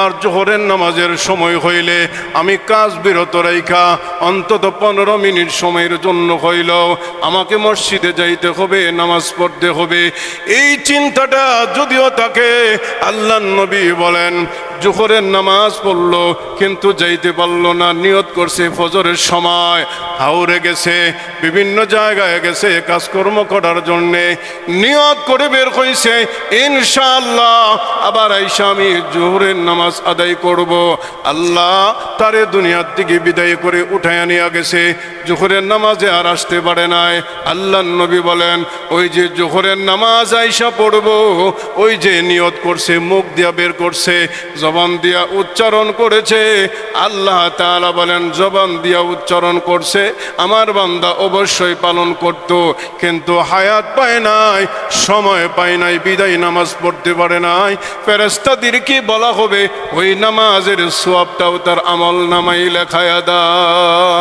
আর জোহরের নামাজের সময় হইলে আমি কাজ বিরত রাইখা অন্তত 15 মিনিট সময়ের জন্য হইলেও আমাকে মসজিদে যাইতে হবে, নামাজ পড়তে হবে। এই চিন্তাটা যদিও তাকে আল্লাহর নবী বলেন জোহরের নামাজ পড়লো কিন্তু যাইতে পারলো না, নিয়ত করছে ফজরের সময়, হাওড়ে গেছে, বিভিন্ন জায়গায় গেছে কাজকর্ম করার জন্যে, নিয়ত করে বের হইছে ইনশাআল্লাহ আবার আইসা আমি জোহরের নামাজ আদায় করব। আল্লাহ তারে দুনিয়ার থেকে বিদায় করে উঠাইয়া নিয়ে গেছে, জোহরের নামাজে আর আসতে পারে নাই। আল্লাহর নবী বলেন ওই যে জোহরের নামাজ আইসা পড়বো, ওই যে নিয়ত করছে, মুখ দিয়া বের করছে, জবান দিয়া উচ্চারণ করেছে, আল্লাহ তাআলা বলেন জবান দিয়া উচ্চারণ করছে আমার বান্দা অবশ্যই পালন করত, কিন্তু হায়াত পায় নাই, সময় পায় নাই, বিদায় নামাজ পড়তে পারে নাই। ফেরেশতাদেরকে বলা হবে ওই নামাজের সওয়াবটাও তার আমল নামায় লেখায়া দাও।